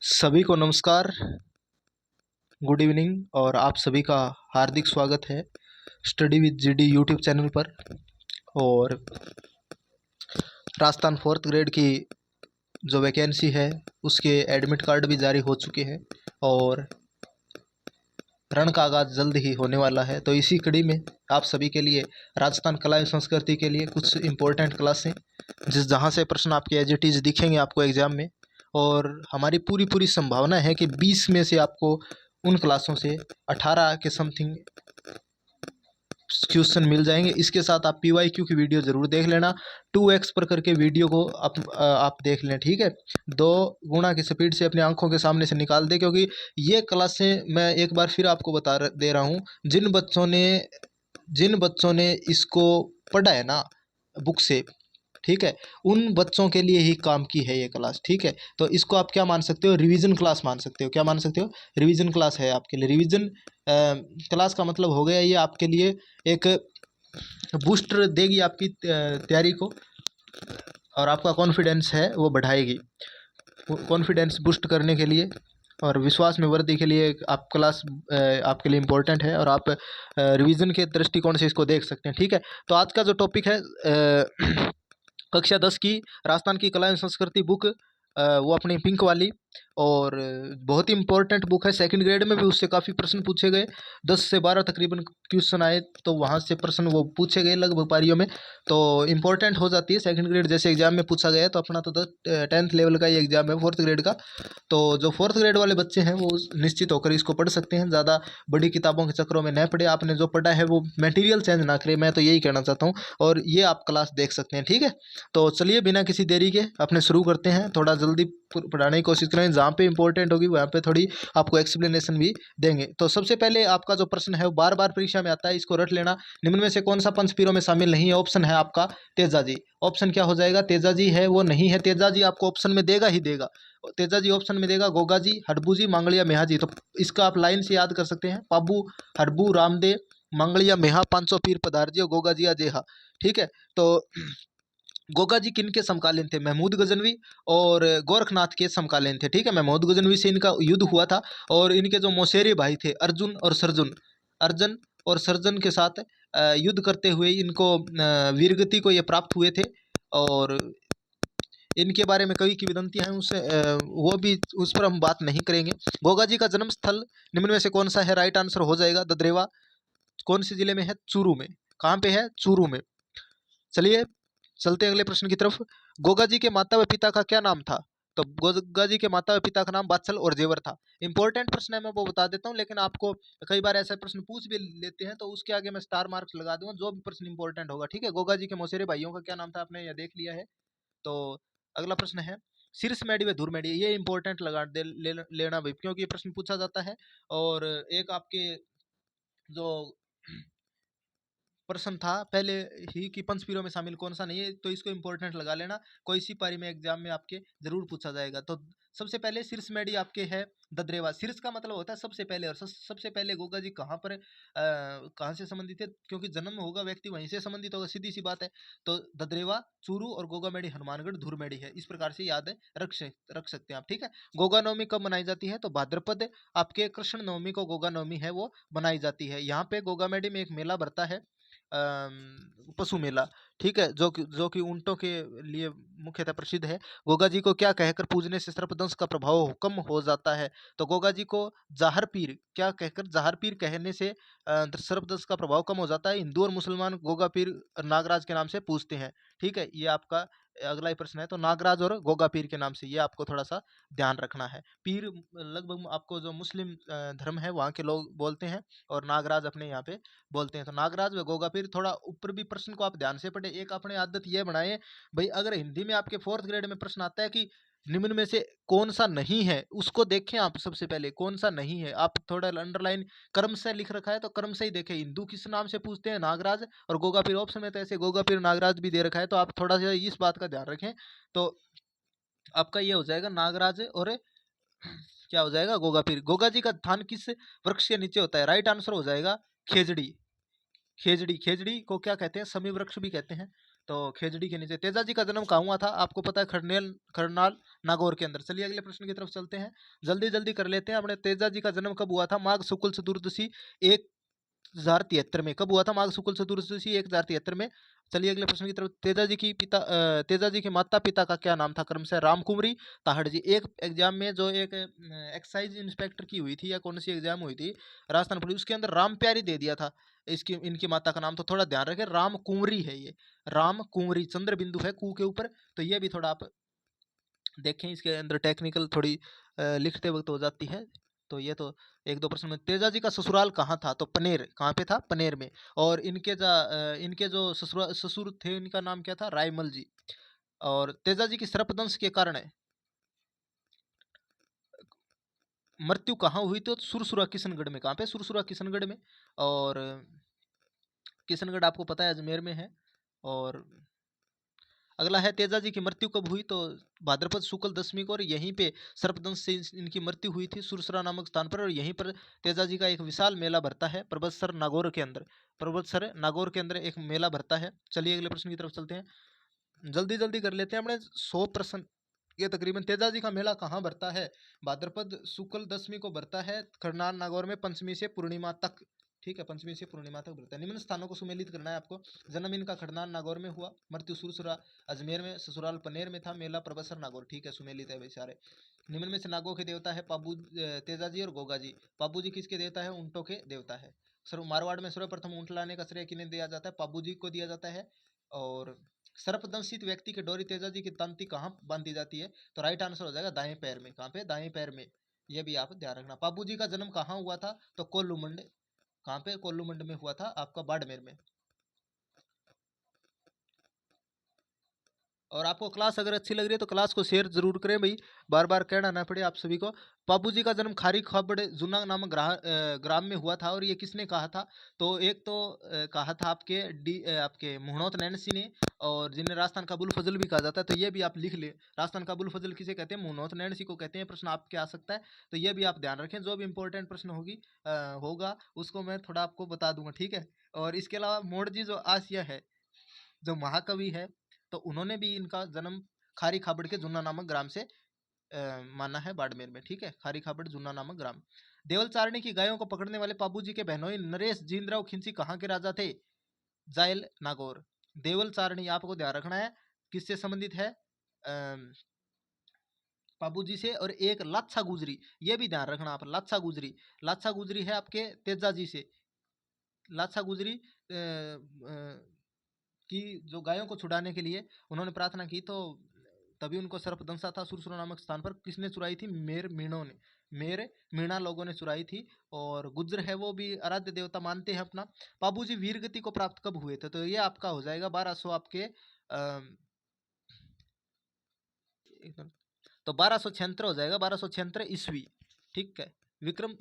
सभी को नमस्कार, गुड इवनिंग और आप सभी का हार्दिक स्वागत है study with GD YouTube channel पर। और राजस्थान फोर्थ ग्रेड की जो वैकेंसी है उसके एडमिट कार्ड भी जारी हो चुके हैं और रण का आगाज़ जल्द ही होने वाला है। तो इसी कड़ी में आप सभी के लिए राजस्थान कला एवं संस्कृति के लिए कुछ इम्पोर्टेंट क्लासें जहाँ से प्रश्न आपके एज इट इज़ दिखेंगे आपको एग्ज़ाम में। और हमारी पूरी पूरी संभावना है कि 20 में से आपको उन क्लासों से 18 के समथिंग क्वेश्चन मिल जाएंगे। इसके साथ आप PYQ की वीडियो ज़रूर देख लेना। 2x पर करके वीडियो को आप देख लें, ठीक है। 2 गुना की स्पीड से अपनी आंखों के सामने से निकाल दें, क्योंकि ये क्लासें मैं एक बार फिर आपको दे रहा हूँ। जिन बच्चों ने इसको पढ़ा है ना बुक से, ठीक है, उन बच्चों के लिए ही काम की है ये क्लास, ठीक है। तो इसको आप क्या मान सकते हो, रिवीजन क्लास मान सकते हो। क्या मान सकते हो, रिवीजन क्लास है आपके लिए। रिवीजन क्लास का मतलब हो गया ये आपके लिए एक बूस्टर देगी आपकी तैयारी को, और आपका कॉन्फिडेंस है वो बढ़ाएगी। कॉन्फिडेंस बूस्ट करने के लिए और विश्वास में वृद्धि के लिए आप क्लास आपके लिए इम्पोर्टेंट है, और आप रिवीजन के दृष्टिकोण से इसको देख सकते हैं, ठीक है। तो आज का जो टॉपिक है कक्षा 10 की राजस्थान की कला एवं संस्कृति बुक, वो अपनी पिंक वाली, और बहुत ही इंपॉर्टेंट बुक है। सेकंड ग्रेड में भी उससे काफ़ी प्रश्न पूछे गए, 10 से 12 तकरीबन क्वेश्चन आए, तो वहाँ से प्रश्न वो पूछे गए लगभग पारियों में। तो इम्पोर्टेंट हो जाती है सेकंड ग्रेड जैसे एग्जाम में पूछा गया है। तो अपना तो 10th लेवल का ये एग्जाम है फोर्थ ग्रेड का। तो जो फोर्थ ग्रेड वाले बच्चे हैं वो निश्चित होकर इसको पढ़ सकते हैं, ज़्यादा बड़ी किताबों के चक्करों में न पड़े। आपने जो पढ़ा है वो मटेरियल चेंज ना करें, मैं तो यही कहना चाहता हूँ। और ये आप क्लास देख सकते हैं, ठीक है। तो चलिए बिना किसी देरी के अपने शुरू करते हैं। थोड़ा जल्दी पढ़ाने की कोशिश करें, जहाँ पे इंपॉर्टेंट होगी वहाँ पे थोड़ी आपको एक्सप्लेनेशन भी देंगे। तो सबसे पहले आपका जो प्रश्न है वो बार बार परीक्षा में आता है, इसको रट लेना। निम्न में से कौन सा पंचपीरों में शामिल नहीं है? ऑप्शन है आपका तेजाजी। ऑप्शन क्या हो जाएगा? तेजाजी है वो नहीं है। तेजाजी आपको ऑप्शन में देगा ही देगा। तेजाजी ऑप्शन में देगा गोगाजी, हडबूजी, मांगलिया, मेहाजी। तो इसका आप लाइन से याद कर सकते हैं, पाबू, हडबू, रामदे, मांगलिया, मेहा, 500 पीर पधारजी और गोगाजिया जेहा, ठीक है। तो गोगा जी किन के समकालीन थे? महमूद गजनवी और गोरखनाथ के समकालीन थे, ठीक है। महमूद गजनवी से इनका युद्ध हुआ था, और इनके जो मौसेरे भाई थे अर्जुन और सर्जुन, अर्जुन और सर्जन के साथ युद्ध करते हुए इनको वीरगति को ये प्राप्त हुए थे। और इनके बारे में कवि की विदंतियां हैं, उससे वो भी, उस पर हम बात नहीं करेंगे। गोगा जी का जन्म स्थल निम्न में से कौन सा है? राइट आंसर हो जाएगा ददरेवा। कौन से जिले में है? चूरू में। कहाँ पे है? चूरू में। चलिए चलते हैं अगले प्रश्न की तरफ। गोगा जी के माता व पिता का क्या नाम था? तो गोगा जी के माता व पिता का नाम बात्सल और जेवर था। इंपॉर्टेंट प्रश्न है, मैं वो बता देता हूँ, लेकिन आपको कई बार ऐसे प्रश्न पूछ भी लेते हैं, तो उसके आगे मैं स्टार मार्क्स लगा दूंगा जो भी प्रश्न इंपॉर्टेंट होगा, ठीक है। गोगा जी के मौसेरे भाइयों का क्या नाम था? आपने यह देख लिया है। तो अगला प्रश्न है शीर्ष मेडी व धूर मेडी। ये इंपॉर्टेंट लेना भाई, क्योंकि ये प्रश्न पूछा जाता है। और एक आपके जो प्रश्न था पहले ही कि पंचपीरों में शामिल कौन सा नहीं है, तो इसको इंपॉर्टेंट लगा लेना, कोई सी पारी में एग्जाम में आपके जरूर पूछा जाएगा। तो सबसे पहले शीर्ष मेडी आपके है ददरेवा। शीर्ष का मतलब होता है सबसे पहले, और सबसे पहले गोगा जी कहाँ पर कहाँ से संबंधित है? क्योंकि जन्म होगा व्यक्ति वहीं से संबंधित होगा, सीधी सी बात है। तो ददरेवा, चूरू और गोगा मेडी हनुमानगढ़ धुरमेड़ी है। इस प्रकार से याद रख सकते हैं आप, ठीक है। गोगा नवमी कब मनाई जाती है? तो भाद्रपद आपके कृष्ण नवमी को गोगा नवमी है वो मनाई जाती है। यहाँ पे गोगा मेडी में एक मेला भरता है, पशु मेला, ठीक है, जो कि ऊंटों के लिए मुख्यतः प्रसिद्ध है। गोगा जी को क्या कहकर पूजने से सर्पदंश का प्रभाव कम हो जाता है? तो गोगा जी को जाहर पीर, क्या कहकर? जाहर पीर कहने से सर्पदंश का प्रभाव कम हो जाता है। हिंदू और मुसलमान गोगा पीर नागराज के नाम से पूजते हैं, ठीक है। ये आपका अगला ही प्रश्न है। तो नागराज और गोगा पीर के नाम से, ये आपको थोड़ा सा ध्यान रखना है। पीर लगभग आपको जो मुस्लिम धर्म है वहाँ के लोग बोलते हैं, और नागराज अपने यहाँ पे बोलते हैं। तो नागराज व गोगा पीर, थोड़ा ऊपर भी प्रश्न को आप ध्यान से पढ़े। एक अपने आदत ये बनाए भाई, अगर हिंदी में आपके फोर्थ ग्रेड में प्रश्न आता है कि निम्न में से कौन सा नहीं है, उसको देखें आप। सबसे पहले कौन सा नहीं है, आप थोड़ा अंडरलाइन क्रम से लिख रखा है तो क्रम से ही देखें। हिंदू किस नाम से पूछते हैं? नागराज। और गोगा पीर ऑप्शन में तो ऐसे गोगा पीर नागराज भी दे रखा है, तो आप थोड़ा सा इस बात का ध्यान रखें। तो आपका ये हो जाएगा नागराज, और क्या हो जाएगा? गोगा पीर। गोगा जी का स्थान किस वृक्ष के नीचे होता है? राइट आंसर हो जाएगा खेजड़ी। खेजड़ी, खेजड़ी को क्या कहते हैं? समी वृक्ष भी कहते हैं। तो खेजड़ी के नीचे। तेजाजी का जन्म कहाँ हुआ था? आपको पता है, खरनाल नागौर के अंदर। चलिए अगले प्रश्न की तरफ चलते हैं, जल्दी जल्दी कर लेते हैं। अपने तेजाजी का जन्म कब हुआ था? माघ शुक्ल चतुर्दशी 1073 में। कब हुआ था माघ शुक्ल चतुर्दशी 1073 में? चलिए अगले प्रश्न की तरफ। तेजाजी के माता पिता का क्या नाम था? क्रमशः राम कुंवरी ताहड़ जी। एक एग्जाम में जो एक एक्साइज इंस्पेक्टर की हुई थी, या कौन सी एग्जाम हुई थी राजस्थान पुलिस, उसके अंदर राम प्यारी दे दिया था इसकी इनकी माता का नाम, तो थोड़ा ध्यान रखें, राम कुंवरी है ये, राम कुंवरी, चंद्र बिंदु है कू के ऊपर, तो ये भी थोड़ा आप देखें, इसके अंदर टेक्निकल थोड़ी लिखते वक्त हो जाती है। तो ये तो एक दो प्रश्न में। तेजाजी का ससुराल कहाँ था? तो पनेर। कहाँ पे था? पनेर में। और इनके जो ससुर थे, इनका नाम क्या था? रायमल जी। और तेजाजी की सर्पदंश के कारण मृत्यु कहाँ हुई? तो सुरसुरा किशनगढ़ में। कहाँ पे? सुरसुरा किशनगढ़ में। और किशनगढ़ आपको पता है अजमेर में है। और अगला है, तेजाजी की मृत्यु कब हुई? तो भाद्रपद शुक्ल दशमी को, और यहीं पे सर्पदंश से इनकी मृत्यु हुई थी, सुरसरा नामक स्थान पर। और यहीं पर तेजाजी का एक विशाल मेला भरता है, पर्वतसर नागौर के अंदर। पर्वतसर नागौर के अंदर एक मेला भरता है। चलिए अगले प्रश्न की तरफ चलते हैं, जल्दी जल्दी कर लेते हैं। हमने 100 प्रश्न ये तकरीबन। तेजाजी का मेला कहाँ भरता है? भाद्रपद शुक्ल दशमी को भरता है, खरनाल नागौर में, पंचमी से पूर्णिमा तक। ठीक है, पंचमी से पूर्णिमा तक भरता है। निम्न स्थानों को सुमेलित करना है आपको। जन्म इनका खरनाल नागौर में हुआ, मृत्यु सुरसुरा अजमेर में, ससुराल पनेर में था, मेला प्रबसर नागौर। ठीक है, सुमेलित है भाई सारे। निम्न में से नागो के देवता है तेजाजी और गोगा जी। पाबू जी किसके देवता है? ऊंटों के देवता है। सर्व मारवाड़ में सर्वप्रथम ऊंट लाने का श्रेय किन्हें दिया जाता है? पाबू जी को दिया जाता है। और सर्पदंशित व्यक्ति के डोरी तेजाजी की तंती कहाँ बांधी जाती है? तो राइट आंसर हो जाएगा दाएं पैर में। कहाँ पे? दाएं पैर में। यह भी आप ध्यान रखना। पाबू जी का जन्म कहाँ हुआ था? तो कोल्लूमंड। कहाँ पे? कोल्लूमंड में हुआ था, आपका बाड़मेर में। और आपको क्लास अगर अच्छी लग रही है तो क्लास को शेयर जरूर करें भाई, बार बार कहना ना पड़े आप सभी को। पापू जी का जन्म खारी खाबड़ जुना नामक ग्राम में हुआ था। और ये किसने कहा था? तो एक तो कहा था आपके मुहणोत नैनसी ने, और जिन्हें राजस्थान का अबुल फजल भी कहा जाता है, तो ये भी आप लिख ले। राजस्थान का अबुल फजल किसे कहते हैं? मुहणोत नैनसी को कहते हैं। प्रश्न आपके आ सकता है, तो ये भी आप ध्यान रखें। जो भी इंपॉर्टेंट प्रश्न होगा उसको मैं थोड़ा आपको बता दूंगा, ठीक है। और इसके अलावा मोड़जी जो आसिया है, जो महाकवि है, तो उन्होंने भी इनका जन्म खारी खाबड़ के जुन्ना नामक ग्राम से माना है, बाड़मेर में। ठीक है, खारी खाबड़ जुन्ना नामक ग्राम। देवल चारणी की गायों को पकड़ने वाले पाबू जी के बहनोई नरेश जींदराव खिंची कहाँ के राजा थे? जायल नागौर। देवल चारणी आपको ध्यान रखना है किससे संबंधित है? पाबू जी से। और एक लाच्छा गुजरी, ये भी ध्यान रखना आप। लाच्छा गुजरी, लाच्छा गुजरी है आपके तेजा जी से। लाच्छा गुजरी कि जो गायों को छुड़ाने के लिए उन्होंने प्रार्थना की, तो तभी उनको सर्पदंशा था सुरसुरा नामक स्थान पर। किसने चुराई थी? मेर मीणों ने, मेर मीणा लोगों ने चुराई थी। और गुज्र है वो भी आराध्य देवता मानते हैं अपना। बाबूजी वीर गति को प्राप्त कब हुए थे? तो ये आपका हो जाएगा 1200 आपके तो 1276 हो जाएगा, 1276 ईस्वी। ठीक है, विक्रम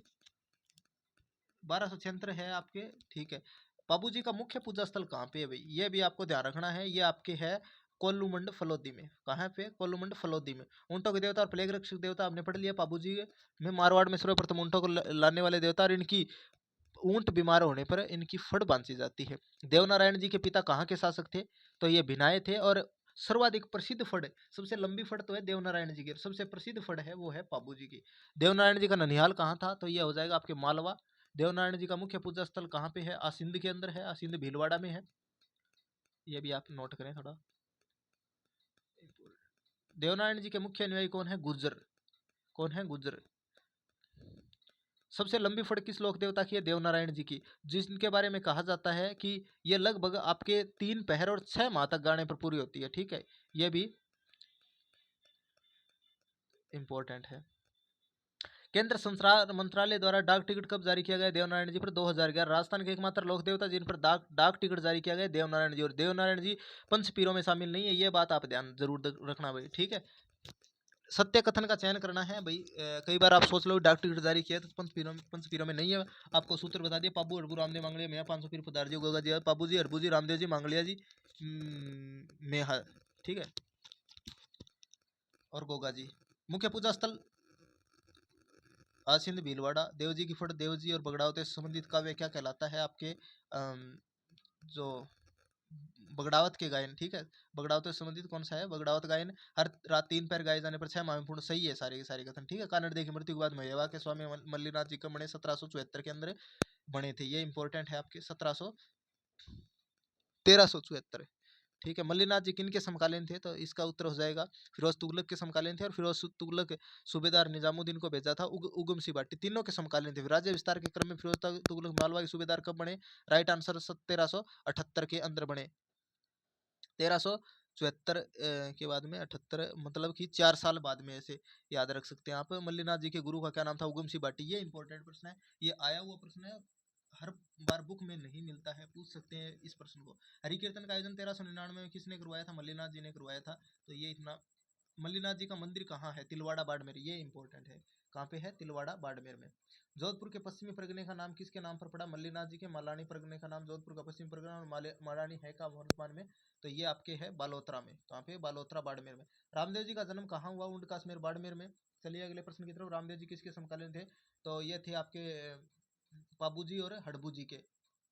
1276 है आपके। ठीक है, बाबू जी का मुख्य पूजा स्थल कहाँ पे है भाई? ये भी आपको ध्यान रखना है। ये आपके है कोल्लूमंड फलोदी में। कहाँ पे? कोल्लूमंड फलोदी में। ऊंटों के देवता और प्लेग रक्षक देवता आपने पढ़ लिया। बाबू जी में मारवाड़ में सर्वप्रथम ऊंटों को लाने वाले देवता, और इनकी ऊंट बीमार होने पर इनकी फड़ बांधी जाती है। देवनारायण जी के पिता कहाँ के शासक थे? तो ये भिनाए थे। और सर्वाधिक प्रसिद्ध फड़, सबसे लंबी फड़ तो है देवनारायण जी की, सबसे प्रसिद्ध फड़ है वो है पाबू जी की। देवनारायण जी का ननिहाल कहाँ था? तो यह हो जाएगा आपके मालवा। देवनारायण जी का मुख्य पूजा स्थल कहाँ पे है? आसिंद के अंदर है, आसिंद भीलवाड़ा में है। ये भी आप नोट करें थोड़ा। देवनारायण जी के मुख्य अनुयायी कौन है? गुर्जर। कौन है? गुर्जर। सबसे लंबी फड़ किस लोक देवता की है? देवनारायण जी की, जिनके बारे में कहा जाता है कि ये लगभग आपके 3 पहर और 6 माह तक गाने पर पूरी होती है। ठीक है, ये भी इंपॉर्टेंट है। केंद्र संचार मंत्रालय द्वारा डाक टिकट कब जारी किया गया? देवनारायण जी पर 2011। राजस्थान के एकमात्र लोक देवता जिन पर डाक टिकट जारी किया गया देवनारायण जी। और देवनारायण जी पंच पीरों में शामिल नहीं है, ये बात आप ध्यान जरूर रखना भाई। ठीक है, सत्य कथन का चयन करना है भाई। कई बार आप सोच लो डाक टिकट जारी किया तो पंच पीरों में नहीं है। आपको सूत्र बता दिया, पाबू अड़बू रामदेव मांगलिया मेहा 500 पीर पुदार जी गोगा जी पाबू जी अड़बू जी रामदेव जी मांगलिया जी मेहा। ठीक है, और गोगा जी। मुख्य पूजा स्थल आसिंद भीलवाड़ा। देव जी की फट देव जी और बगड़ावते से संबंधित काव्य क्या कहलाता है? आपके जो बगड़ावत के गायन, ठीक है। बगड़ावत से संबंधित कौन सा है? बगड़ावत गायन हर रात 3 पैर गाए जाने पर 6 माह में पूर्ण, सही है सारे के सारे कथन, ठीक है। कानड़ देव की मृत्यु के बाद मेवा के स्वामी मल्लीनाथ जी कब बने? 1774 के अंदर बने थे। ये इंपॉर्टेंट है आपके 1374, ठीक है। मल्लीनाथ जी किन के समकालीन थे? तो इसका उत्तर हो जाएगा फिरोज तुगलक के समकालीन थे, और फिरोज तुगलक सूबेदार निजामुद्दीन को भेजा था उगम सी बाटी, तीनों के समकालीन थे। राज्य विस्तार के क्रम में फिरोज तुगलक मालवा के सूबेदार कब बने? राइट आंसर 1378 के अंदर बने। 1374 के बाद में 78, मतलब कि 4 साल बाद में, ऐसे याद रख सकते हैं आप। मल्लीनाथ जी के गुरु का क्या नाम था? उगम सी बाटी। ये इंपॉर्टेंट प्रश्न है, ये आया हुआ प्रश्न है, हर बार बुक में नहीं मिलता है, पूछ सकते हैं इस प्रश्न को। हरिकीर्तन का आयोजन 1399 में किसने करवाया था? मल्लीनाथ जी ने करवाया था। तो ये इतना। मल्लीनाथ जी का मंदिर कहाँ है? तिलवाड़ा बाड़मेर, ये इंपॉर्टेंट है। कहाँ पे है? तिलवाड़ा बाड़मेर में। जोधपुर के पश्चिमी परगने का नाम किसके नाम पर पड़ा? मल्लीनाथ जी के। मालानी परगने का नाम जोधपुर का पश्चिमी परगना, और मालानी है का वर्तमान में? तो ये आपके है बालोतरा में। कहाँ पे? बालोतरा बाड़मेर में। रामदेव जी का जन्म कहाँ हुआ? ऊंट काश्मीर बाड़मेर में। चलिए अगले प्रश्न की तरफ। रामदेव जी किसके समकालीन थे? तो ये थे आपके पाबूजी और हड़बू जी के,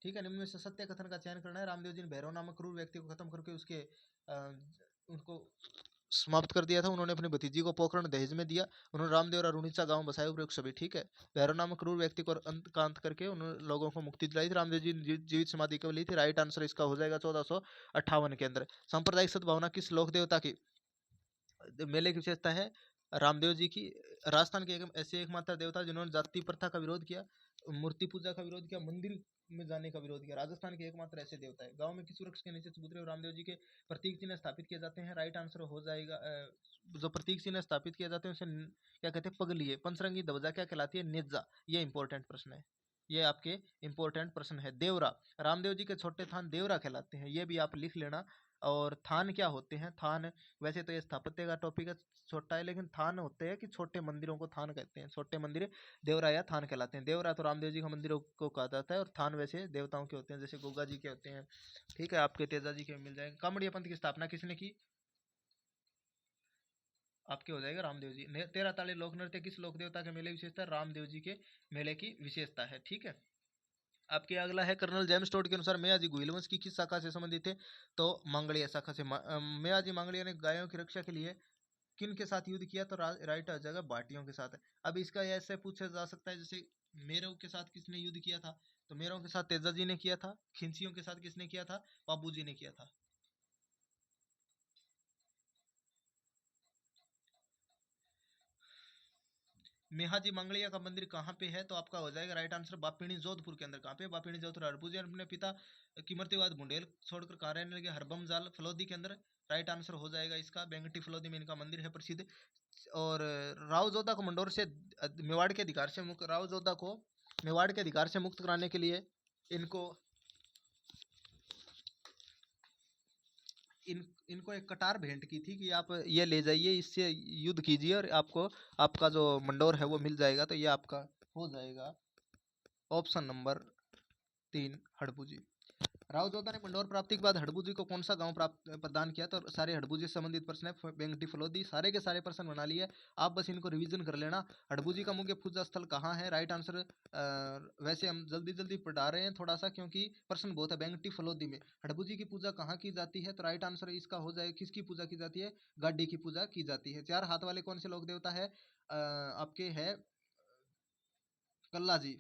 ठीक है। निम्न में से सत्य कथन का चयन करना है। रामदेव जी ने भैरव नामक क्रूर व्यक्ति को खत्म करके उसके उनको समाप्त कर दिया था। उन्होंने अपनी भतीजी को पोखरण दहेज में दिया। उन्होंने रामदेव और अरुणिचा गांव बसाए, उपरोक्त सभी, ठीक है। भैरव नामक क्रूर व्यक्ति को अंत का अंत करके उन्होंने लोगों को मुक्ति दिलाई थी। रामदेव जी ने जीवित समाधि कब ली थी? राइट आंसर इसका हो जाएगा 1458 के अंदर। सांप्रदायिक सद्भावना किस लोक देवता की मेले की विशेषता है? रामदेव जी की। राजस्थान के ऐसे एकमात्र देवता जिन्होंने जाति प्रथा का विरोध किया, मूर्ति पूजा का विरोध किया, मंदिर में जाने का विरोध किया। राजस्थान के एकमात्र ऐसे देवता है। गांव में किस वृक्ष के नीचे चबूतरे और रामदेव जी के प्रतीक चिन्ह स्थापित किए जाते हैं? राइट आंसर हो जाएगा जो प्रतीक चिन्ह स्थापित किए जाते हैं उसे क्या कहते हैं? पगलिए। पंचरंगी ध्वजा क्या कहलाती है? नेजा। ये इंपॉर्टेंट प्रश्न है, ये आपके इंपॉर्टेंट प्रश्न है। देवरा, रामदेव जी के छोटे थान देवरा कहलाते हैं, ये भी आप लिख लेना। और थान क्या होते हैं? थान, वैसे तो ये स्थापत्य का टॉपिक है, छोटा है, लेकिन थान होते हैं कि छोटे मंदिरों को थान कहते हैं। छोटे मंदिर देवरा या थान कहलाते हैं। देवरा तो रामदेव जी का मंदिरों को कहा जाता है, और थान वैसे देवताओं के होते हैं, जैसे गोगा जी के होते हैं, ठीक है। आपके तेजा जी के मिल जाएंगे। कामड़िया पंथ की स्थापना किसने की? आपके हो जाएगा रामदेव जी। 13 ताली लोक नृत्य किस लोक देवता के मेले की विशेषता है? रामदेव जी के मेले की विशेषता है, ठीक है। आपके अगला है कर्नल जेम्स टोड के अनुसार मेयाजी गुहिल वंश की किस शाखा से संबंधित थे? तो मांगड़िया शाखा से। मेयाजी मांगड़िया ने गायों की रक्षा के लिए किन के साथ युद्ध किया? तो राइट आ जाएगा भाटियों के साथ। अब इसका ऐसे पूछा जा सकता है, जैसे मेरव के साथ किसने युद्ध किया था? तो मेरव के साथ तेजा जी ने किया था। खिंचियों के साथ किसने किया था? बाबू जी ने किया था। मेहाजी मांगड़िया का मंदिर कहाँ पे है? तो आपका हो जाएगा राइट आंसर बापिणी जोधपुर के अंदर। कहाँ पे? बापिणी जोधपुर। हरभू जी अपने पिता की मृत्यु बाद बुंडेल छोड़कर कहाँ रहने लगे? हरबम जाल फलोदी के अंदर। राइट आंसर हो जाएगा इसका बेंगटी फलोदी में इनका मंदिर है प्रसिद्ध। और राव जोधा को मंडोर से मेवाड़ के अधिकार से मुक्त, राव जोधा को मेवाड़ के अधिकार से मुक्त कराने के लिए इनको इनको एक कटार भेंट की थी कि आप ये ले जाइए, इससे युद्ध कीजिए और आपको आपका जो मंडोर है वो मिल जाएगा। तो ये आपका हो जाएगा ऑप्शन नंबर 3 हड़बू जी। राव जोधा ने मंडोर प्राप्ति के बाद हड़बू जी को कौन सा गांव प्राप्त प्रदान किया? तो सारे हड़बू जी से संबंधित प्रश्न है। बेंगटी फलोदी, सारे के सारे प्रश्न बना लिए, आप बस इनको रिवीजन कर लेना। हड़बू जी का मुख्य पूजा स्थल कहाँ है? राइट आंसर वैसे हम जल्दी जल्दी पढ़ा रहे हैं थोड़ा सा, क्योंकि प्रश्न बहुत है। बेंगटी फलोदी में हड़बू जी की पूजा कहाँ की जाती है? तो राइट आंसर इसका हो जाए किसकी पूजा की जाती है? गाडी की पूजा की जाती है। 4 हाथ वाले कौन से लोक देवता है? आपके है कल्ला जी।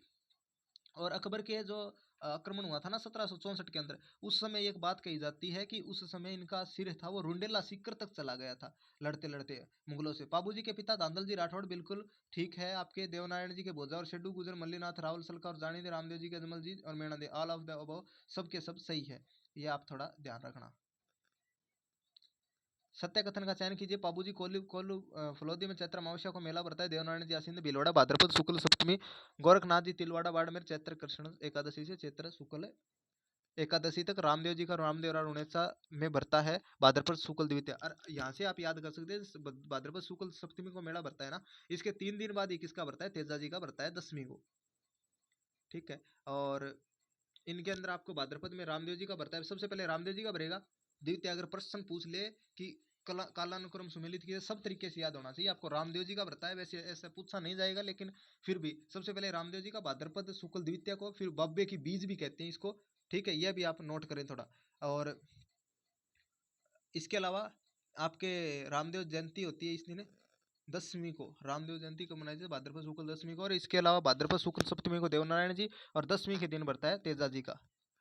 और अकबर के जो आक्रमण हुआ था ना 1764 के अंदर, उस समय एक बात कही जाती है कि उस समय इनका सिर था वो रुंडेला सीकर तक चला गया था, लड़ते लड़ते मुगलों से। पाबू जी के पिता धांधल जी राठौड़, बिल्कुल ठीक है। आपके देवनारायण जी के भोजा और शेड्डू गुजर, मल्लीनाथ रावल सलका और जानी दे, रामदेव जी के अजमल जी और मेणा दे, ऑल ऑफ द अबव सब के सब सही है। ये आप थोड़ा ध्यान रखना। सत्य कथन का चयन कीजिए। पाबूजी कोल्लू कोल्लू फलोदी में चैत्र अमावस्या को मेला भरता है। देवनारायण जी आसीन भीलवाड़ा भाद्रपद शुक्ल सप्तमी, गोरखनाथ जी तिलवाड़ा बाड़मेर चैत्र कृष्ण एकादशी से चैत्र शुक्ल एकादशी तक, रामदेव जी का रामदेव उड़ीसा में भरता है भाद्रपद शुक्ल द्वितीया। और यहाँ से आप याद कर सकते हैं भाद्रपद शुक्ल सप्तमी को मेला भरता है ना, इसके 3 दिन बाद ही किसका भरता है? तेजा जी का भरता है 10वीं को, ठीक है। और इनके अंदर आपको भाद्रपद में रामदेव जी का भरता है। सबसे पहले रामदेव जी का भरेगा। द्वितीय अगर प्रश्न पूछ ले कि कालानुक्रम सुमेलित किया, सब तरीके से याद होना चाहिए आपको। रामदेव जी का भरता है, वैसे ऐसा पूछा नहीं जाएगा, लेकिन फिर भी सबसे पहले रामदेव जी का भाद्रपद शुक्ल द्वितीय को, फिर बब्बे की बीज भी कहते हैं इसको, ठीक है। यह भी आप नोट करें थोड़ा। और इसके अलावा आपके रामदेव जयंती होती है इस दिन 10वीं को, रामदेव जयंती को मनाई जाती है भाद्रपद शुक्ल 10वीं को। और इसके अलावा भाद्रपद शुक्ल सप्तमी को देवनारायण जी, और 10वीं के दिन बढ़ता है तेजा जी का।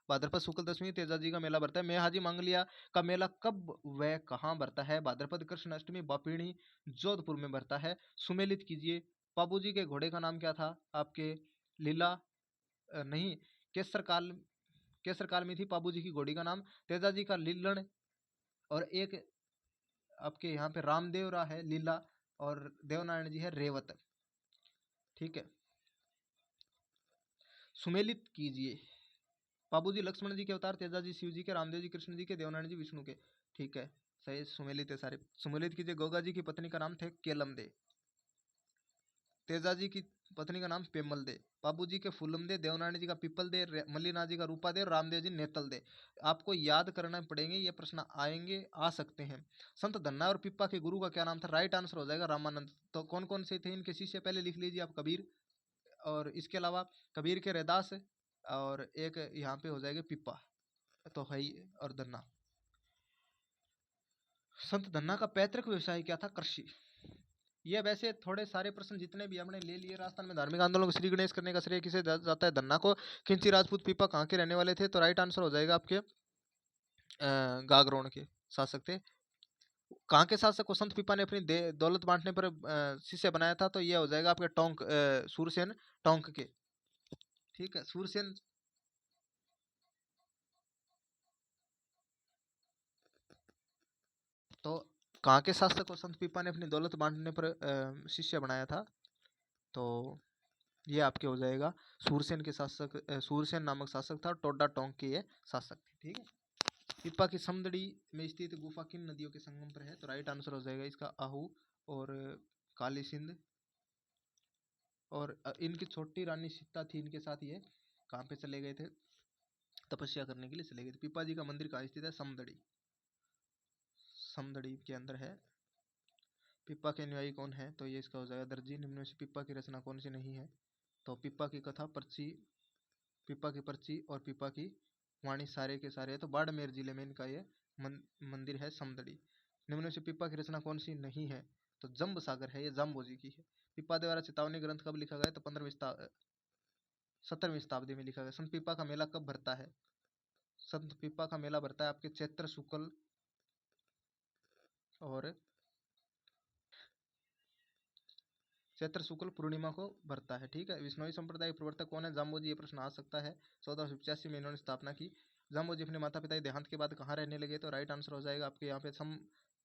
भाद्रपद शुक्ल 10वीं तेजा जी का मेला बढ़ता है। मेहाजी मांगलिया का मेला कब व कहाँ बढ़ता है? भाद्रपद कृष्ण अष्टमी बापिणी जोधपुर में बढ़ता है। सुमेलित कीजिए। बाबू जी के घोड़े का नाम क्या था? आपके लीला नहीं, केसर काल, केसर काल में थी बाबू जी की घोड़ी का नाम। तेजा जी का लीलन, और एक आपके यहाँ पे रामदेव रा है लीला, और देवनारायण जी है रेवत। ठीक है, सुमेलित कीजिए। बाबू जी लक्ष्मण जी के अवतार, तेजा जी शिव जी के, रामदेव जी कृष्ण जी के, देवनारायण जी विष्णु के। ठीक है, सही सुमेलित है सारे। सुमेलित कीजिए। गोगा जी की पत्नी का नाम थे केलम दे, तेजा जी की पत्नी का नाम पेमल दे, बाबू जी के फूलम दे, देवनारायण जी का पीपल दे, मल्लीनाथ जी का रूपा दे, रामदेव जी नेतल दे। आपको याद करना पड़ेंगे, ये प्रश्न आएंगे, आ सकते हैं। संत धन्ना और पिप्पा के गुरु का क्या नाम था? राइट आंसर हो जाएगा रामानंद। तो कौन कौन से थे इनके शिष्य? पहले लिख लीजिए आप, कबीर, और इसके अलावा कबीर के रैदास, और एक यहाँ पे हो जाएगा पिप्पा, तो है ही, और धन्ना। संत धन्ना का पैतृक व्यवसाय क्या था? कृषि। ये वैसे थोड़े सारे प्रश्न जितने भी हमने ले लिए, राजस्थान में धार्मिक आंदोलन को श्री गणेश करने का श्रेय किसे जाता है? धन्ना को। खिंची राजपूत पीपा कहाँ के रहने वाले थे? तो राइट आंसर हो जाएगा आपके गागरोन के शासक थे। कहाँ के शासक को संत पीपा ने अपनी दौलत बांटने पर शिष्य बनाया था? तो ये हो जाएगा आपके टोंक, सूरसेन टोंक के। ठीक है, सूरसेन। तो कहाँ के शासक को संत पीपा ने अपनी दौलत बांटने पर शिष्य बनाया था? तो ये आपके हो जाएगा सूरसेन के शासक, सूरसेन नामक शासक था। टोडा टोंक के ये शासक थे। ठीक है, पिप्पा की समदड़ी में स्थित गुफा किन नदियों के संगम पर है? तो राइट आंसर हो जाएगा इसका आहू और काली सिंध। और इनकी छोटी रानी सीता थी, इनके साथ ये कहाँ पे चले गए थे? तपस्या करने के लिए चले गए थे। पिप्पा जी का मंदिर कहाँ स्थित है? समदड़ी, समदड़ी के अंदर है। पिप्पा के अनुयायी कौन है? तो ये इसका हो जाएगा दर्जी। निम्न में से पिप्पा की रचना कौन सी नहीं है? तो पिप्पा की कथा, पर्ची, पिप्पा की पर्ची और पिप्पा की वाणी सारे के सारे है। तो बाड़मेर जिले में इनका ये मंदिर है समदड़ी। निम्न में से पिप्पा की रचना कौन सी नहीं है? तो जम्ब सागर है, ये जाम्बोजी की है। पिप्पा द्वारा चेतावनी ग्रंथ कब लिखा गया? तो 17वीं शताब्दी में लिखा गया। संत पिप्पा का मेला कब भरता है? संत पिप्पा का मेला भरता है आपके चैत्र शुक्ल और चैत्र शुक्ल पूर्णिमा को भरता है। ठीक है, विष्णोई संप्रदाय के प्रवर्तक कौन है? जाम्बोजी। ये प्रश्न आ सकता है। 1485 में इन्होंने स्थापना की। जाम्बोजी अपने माता पिता के देहांत के बाद कहाँ रहने लगे? तो राइट आंसर हो जाएगा आपके यहाँ पे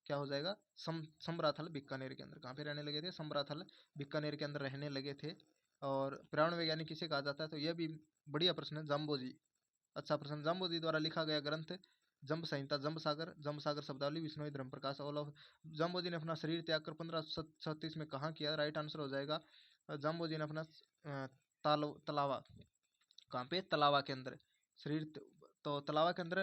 क्या हो जाएगा? समराथल बीकानेर के अंदर। कहाँ पे रहने लगे थे? समराथल बीकानेर के अंदर रहने लगे थे। और पर्यावरण वैज्ञानिक किसे कहा जाता है? तो यह भी बढ़िया प्रश्न है, जाम्बोजी। अच्छा प्रश्न। जाम्बोजी द्वारा लिखा गया ग्रंथ जम्ब संहिता, जम्ब सागर शब्दावली, विष्णोई धर्म प्रकाश, ऑल ऑफ। जाम्बोजी ने अपना शरीर त्याग कर 1536 में कहाँ किया? राइट आंसर हो जाएगा जाम्बोजी ने अपना तलावा, कहाँ पे? तलावा के अंदर शरीर तो तलावा के अंदर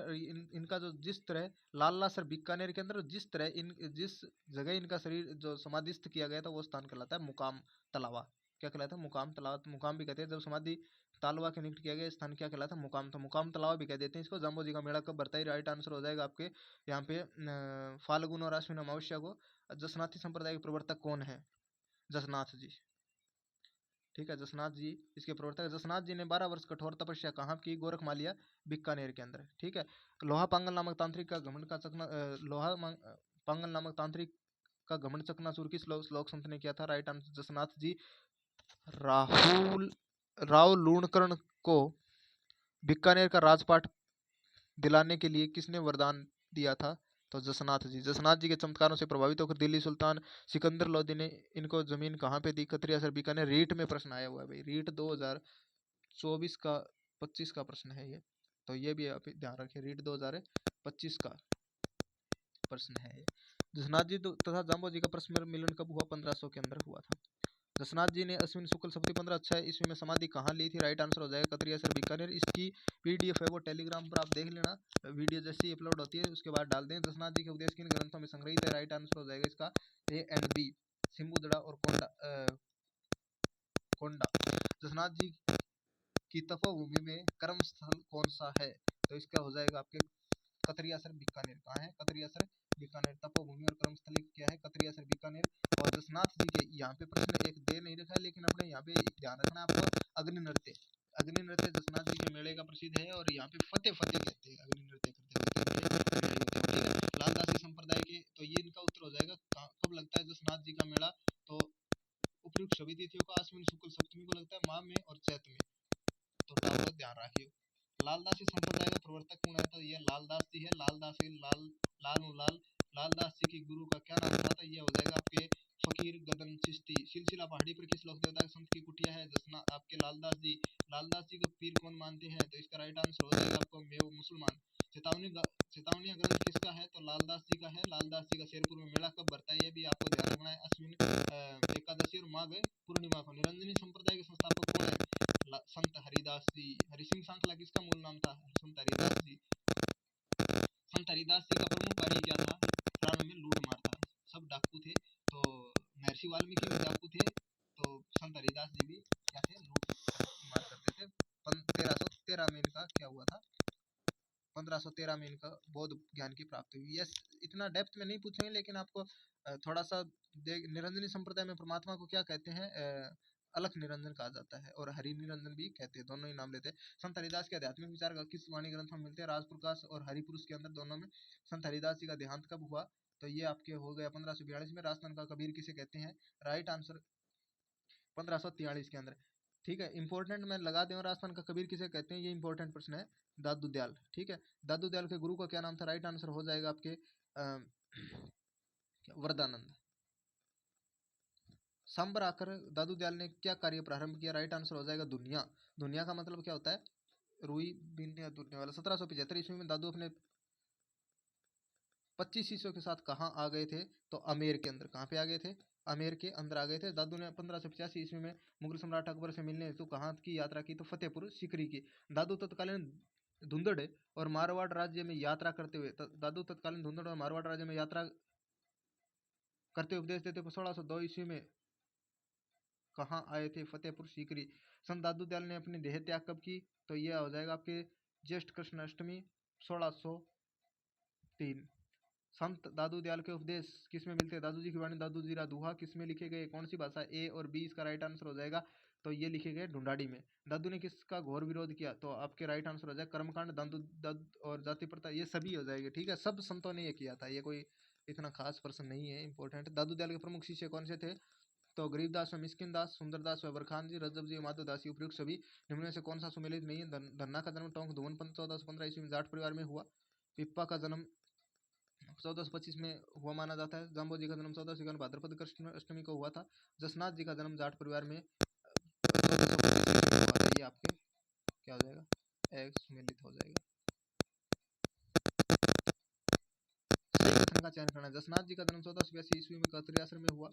इनका जो जिस तरह लाला सर बीकानेर के अंदर जिस तरह जिस जगह इनका शरीर जो समाधिस्थ किया गया था वो स्थान कहलाता है मुकाम तलावा। क्या कहलाता है? मुकाम तलावा। मुकाम भी कहते हैं जब समाधि तालवा के निकट किया गया स्थान क्या कहलाता है? मुकाम। तो मुकाम तलावा भी कह देते हैं इसको। जाम्बोजी का मेला कब भरता है? राइट आंसर हो जाएगा आपके यहाँ पे फाल्गुन और आश्विन अमावस्या को। जसनाथी संप्रदाय के प्रवर्तक कौन है? जसनाथ जी। ठीक है, जसनाथ जी इसके प्रवर्तक। जसनाथ जी ने 12 वर्ष कठोर तपस्या कहाँ की? गोरखमालिया बीकानेर के अंदर। ठीक है, लोहा पांगल नामक तांत्रिक का घमंड का चकना पांगल नामक तांत्रिक का घमंड चकनाचूर किस श्लोक संत ने किया था? Right answer Jasnath ji. राहुल राव लूणकर्ण को बीकानेर का राजपाट दिलाने के लिए किसने वरदान दिया था? तो जसनाथ जी। जसनाथ जी के चमत्कारों से प्रभावित होकर दिल्ली सुल्तान सिकंदर लोदी ने इनको जमीन कहाँ पे दी? खत्रिया सर बीकानेर। रीट में प्रश्न आया हुआ है भाई, रीट 2024 का 25 का प्रश्न है ये, तो ये भी आप ध्यान रखिए, रीट 2025 का प्रश्न है ये। जसनाथ जी तथा जाम्बो जी का परस्पर मिलन कब हुआ? 1500 के अंदर हुआ था। जसनाथ जी ने अश्विन शुक्ल सप्तमी 1506 ईस्वी में समाधि कहाँ ली थी? राइट आंसर हो जाएगा कतरिया सर बीकानेर। इसकी पीडीएफ है वो टेलीग्राम पर आप देख लेना, वीडियो जैसी अपलोड होती है उसके बाद डाल दें। जसनाथ जी के उपदेश किन ग्रंथों में संग्रहित है? राइट आंसर हो जाएगा इसका ए एंड बी, सिम्बुदड़ा और कोंडा। जसनाथ जी की तपोभूमि में कर्म स्थल कौन सा है? तो इसका हो जाएगा आपके कतरिया सर बीकानेर। कहाँ है? कतरिया सर बीकानेर तपोभूमि और कर्मस्थली क्या है, कतरियासर बीकानेर। और जसनाथ जी के यहाँ पे प्रश्न एक दे नहीं रखा है, लेकिन अपने यहाँ पे ध्यान रखना आपको, अग्नि नृत्य। अग्नि नृत्य जसनाथ जी के मेले का प्रसिद्ध है, और यहाँ पे फतेह फतेह कहते हैं अग्नि नृत्य करते हुए, ठीक है। लालदासी संप्रदाय के, तो ये इनका उत्तर हो जाएगा। कब लगता है जसनाथ जी का मेला, तो उपयुक्त सभी तिथियों को आश्विन शुक्ल सप्तमी को लगता है, माह में और चैत में, तो टाइम ध्यान रखियो। लालदासी संप्रदाय का प्रवर्तक कौन है, तो ये लालदास जी है। लालदासी लालदास जी के गुरु का क्या नाम था, तो ये हो जाएगा आपके फकीर गदन चिश्ती। सिलसिला पहाड़ी पर किस लोक देवता संत की कुटिया है, जसना आपके लालदास जी। लालदास जी को पीर कौन मानते हैं, तो इसका राइट आंसर हो जाएगा आपको मेव मुसलमान। चेतावनी ग्रंथ किसका है, तो लालदास जी का है। लालदास जी का शेरपुर में मेला कब भरता है, ये भी आपको ध्यान रखना है, अश्विन एकादशी और माघ पूर्णिमा को। निरंजनी संप्रदाय के संस्थापक कौन है, संत हरिदास जी। हरिसिंह सांखला किसका मूल नाम था, संत हरिदास जी। संत हरिदास जी का प्रमुख कार्य क्या था, प्रारंभ में लूट मार था, सब डाकू थे। तो महर्षि वाल्मीकि भी डाकू थे, तो संत हरिदास जी भी क्या थे, लूट मार करते थे। 1313 में इनका क्या हुआ था, 1513 में इनका बौद्ध ज्ञान की प्राप्ति हुई। यस, इतना डेप्थ में नहीं पूछेंगे, लेकिन आपको थोड़ा सा निरंजनी संप्रदाय में परमात्मा को क्या कहते हैं, अलख निरंजन कहा जाता है, और हरि निरंजन भी कहते हैं, दोनों ही नाम लेते हैं। संत हरिदास के आध्यात्मिक विचार किस वाणी ग्रंथ में मिलते हैं, राजप्रकाश और हरिपुरुष के अंदर, दोनों में। संत हरिदास जी का देहांत कब हुआ, तो ये आपके हो गया 1542 में। राजस्थान का कबीर किसे कहते हैं, राइट आंसर 1543 के अंदर, ठीक है। इंपॉर्टेंट मैं लगा दूं, राजस्थान का कबीर किसे कहते हैं, ये इंपॉर्टेंट प्रश्न है। दादू दयाल, ठीक है। दादू दयाल के गुरु का क्या नाम था, राइट आंसर हो जाएगा आपके वरदानंद। सांबर आकर दादू दयाल ने क्या कार्य प्रारंभ किया, राइट आंसर हो जाएगा दुनिया। दुनिया का मतलब क्या होता है, रुई बीनने या दूरने वाला। 1775 ईस्वी में दादू अपने 25 शिष्यों के साथ कहाँ आ गए थे, तो अमेर के अंदर। कहाँ पे आ गए थे, अमेर के अंदर आ गए थे। दादू ने 1585 ईस्वी में मुगल सम्राट अकबर से मिलने हेतु कहाँ की यात्रा की, तो फतेहपुर सीकरी की। दादू तत्कालीन धुंधड़ और मारवाड़ राज्य में यात्रा करते हुए, दादू तत्कालीन धुंधड़ और मारवाड़ राज्य में यात्रा करते उपदेश देते 1602 ईस्वी में कहाँ आए थे, फतेहपुर सीकरी। संत दादू दयाल ने अपनी देह त्याग कब की, तो यह हो जाएगा आपके ज्येष्ठ कृष्ण अष्टमी 1603। संत दादू दयाल के उपदेश किस में मिलते हैं, दादू जी की वाणी दादू जी रा दुहा किस में लिखे गए, कौन सी भाषा, ए और बी इसका राइट आंसर हो जाएगा, तो ये लिखे गए ढूंढाड़ी में। दादू ने किसका घोर विरोध किया, तो आपके राइट आंसर हो जाएगा कर्मकांड, दादू और जाति प्रथा, ये सभी हो जाएंगे, ठीक है। सब संतों ने ये किया था, ये कोई इतना खास प्रश्न नहीं है, इंपॉर्टेंट। दादू दयाल के प्रमुख शिष्य कौन से थे, तो गरीबदास व मिस्किन दास, सुंदरदास व बरखान जी, रजब जी, माधवदास, उपयुक्त सभी निम्न में से कौन सा सुमेलित नहीं है। धन्ना का जन्म टोंक धुवन 1415 ईस्वी में जाट परिवार में हुआ। पिप्पा का जन्म 1425 में हुआ माना जाता है। जाम्बो जी का जन्म 1451 भाद्रपद कृष्ण अष्टमी को हुआ था। जसनाथ जी का जन्म जाट परिवार में 1425 में हुआ था। ये आपके क्या हो जाएगा, एक सुमेलित हो जाएगा। सही कथन का चयन करना। जसनाथ जी का जन्म 1482 ईस्वी में कतरियासर में हुआ।